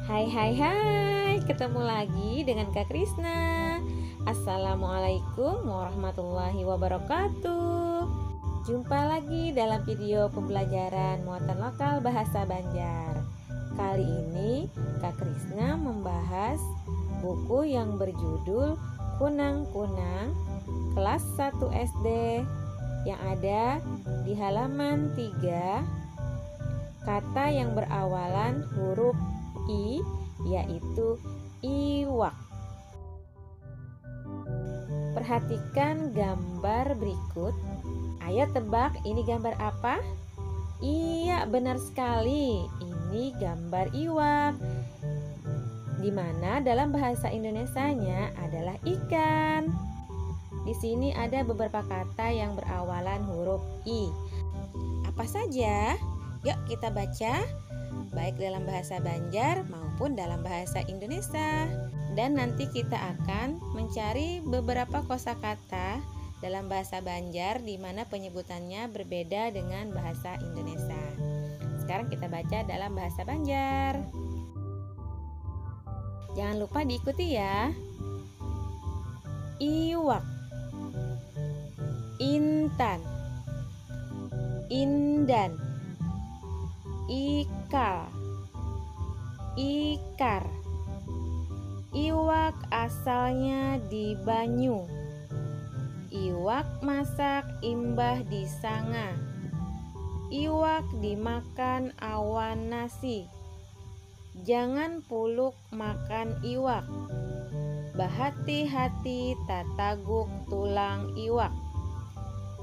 Hai hai hai, ketemu lagi dengan Kak Krisna. Assalamualaikum warahmatullahi wabarakatuh. Jumpa lagi dalam video pembelajaran muatan lokal bahasa Banjar. Kali ini Kak Krisna membahas buku yang berjudul Kunang-Kunang kelas 1 SD yang ada di halaman 3. Kata yang berawalan huruf I, yaitu iwak. Perhatikan gambar berikut. Ayo tebak, ini gambar apa? Iya, benar sekali. Ini gambar iwak. Di mana dalam bahasa Indonesianya adalah ikan. Di sini ada beberapa kata yang berawalan huruf I. Apa saja? Yuk kita baca, baik dalam bahasa Banjar maupun dalam bahasa Indonesia. Dan nanti kita akan mencari beberapa kosakata dalam bahasa Banjar di mana penyebutannya berbeda dengan bahasa Indonesia. Sekarang kita baca dalam bahasa Banjar. Jangan lupa diikuti ya. Iwak, intan, indan, ikal, ikar. Iwak asalnya di banyu. Iwak masak imbah di sanga. Iwak dimakan awan nasi. Jangan puluk makan iwak. Bahati-hati tataguk tulang iwak.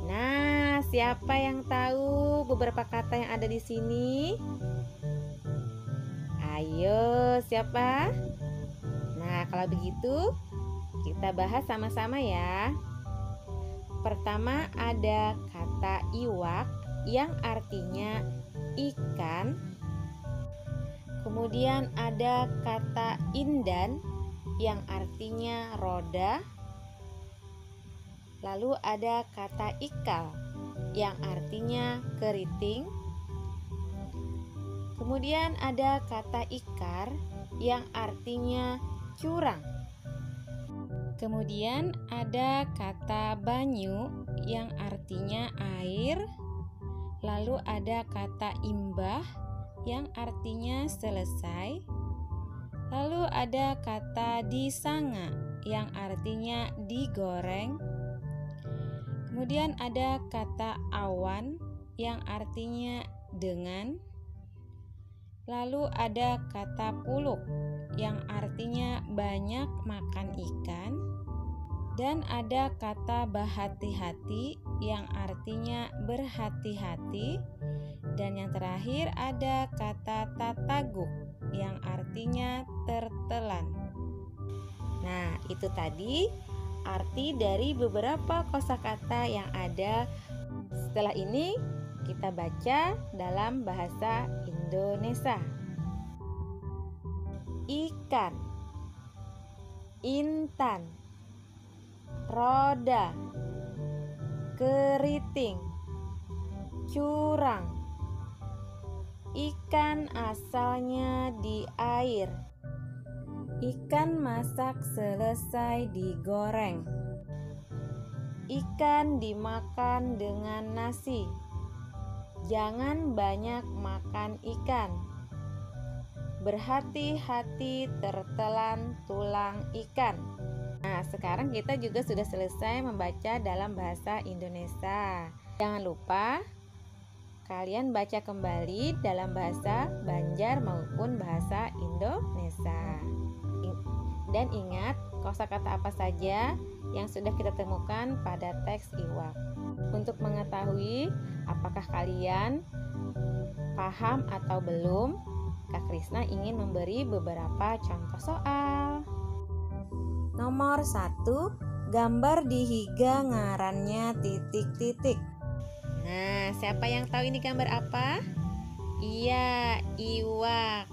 Nah, siapa yang tahu beberapa kata yang ada di sini? Ayo, siapa? Nah, kalau begitu kita bahas sama-sama ya. Pertama ada kata iwak yang artinya ikan. Kemudian ada kata indan yang artinya roda. Lalu ada kata ikal yang artinya keriting. Kemudian ada kata ikar yang artinya curang. Kemudian ada kata banyu yang artinya air. Lalu ada kata imbah yang artinya selesai. Lalu ada kata disanga yang artinya digoreng. Kemudian ada kata awan yang artinya dengan. Lalu ada kata puluk yang artinya banyak makan ikan. Dan ada kata bahati-hati yang artinya berhati-hati. Dan yang terakhir ada kata tataguk yang artinya tertelan. Nah, itu tadi arti dari beberapa kosakata yang ada. Setelah ini kita baca dalam bahasa Indonesia. Ikan, intan, roda, keriting, curang. Ikan asalnya di air. Ikan masak selesai digoreng. Ikan dimakan dengan nasi. Jangan banyak makan ikan. Berhati-hati tertelan tulang ikan. Nah, sekarang kita juga sudah selesai membaca dalam bahasa Indonesia. Jangan lupa kalian baca kembali dalam bahasa Banjar maupun bahasa Indonesia. Dan ingat kosakata apa saja yang sudah kita temukan pada teks iwak. Untuk mengetahui apakah kalian paham atau belum, Kak Krisna ingin memberi beberapa contoh soal. Nomor 1, gambar di higa ngarannya titik-titik. Nah, siapa yang tahu ini gambar apa? Iya, iwak.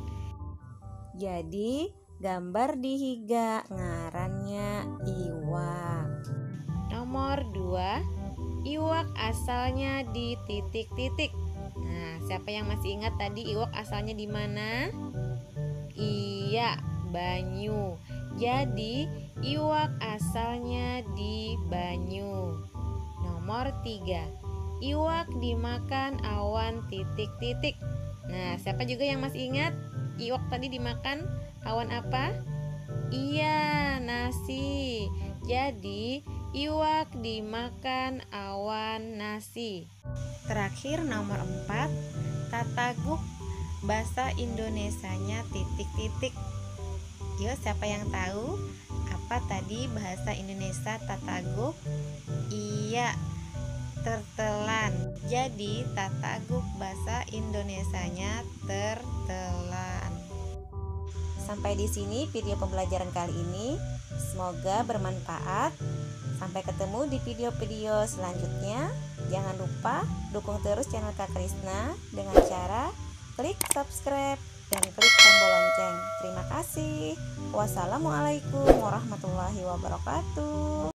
Jadi, gambar di higa ngarannya iwak. Nomor 2, iwak asalnya di titik-titik. Nah, siapa yang masih ingat tadi iwak asalnya di mana? Iya, banyu. Jadi iwak asalnya di banyu. Nomor 3, iwak dimakan awan titik-titik. Nah, siapa juga yang masih ingat? Iwak tadi dimakan awan apa? Iya, nasi. Jadi iwak dimakan awan nasi. Terakhir nomor 4, tataguk. Bahasa Indonesianya titik-titik. Yuk, siapa yang tahu apa tadi bahasa Indonesia tataguk? Iya, tertelan. Jadi tataguk bahasa Indonesianya tertelan. Sampai di sini video pembelajaran kali ini. Semoga bermanfaat. Sampai ketemu di video-video selanjutnya. Jangan lupa dukung terus channel Kak Krisna dengan cara klik subscribe dan klik tombol lonceng. Terima kasih. Wassalamualaikum warahmatullahi wabarakatuh.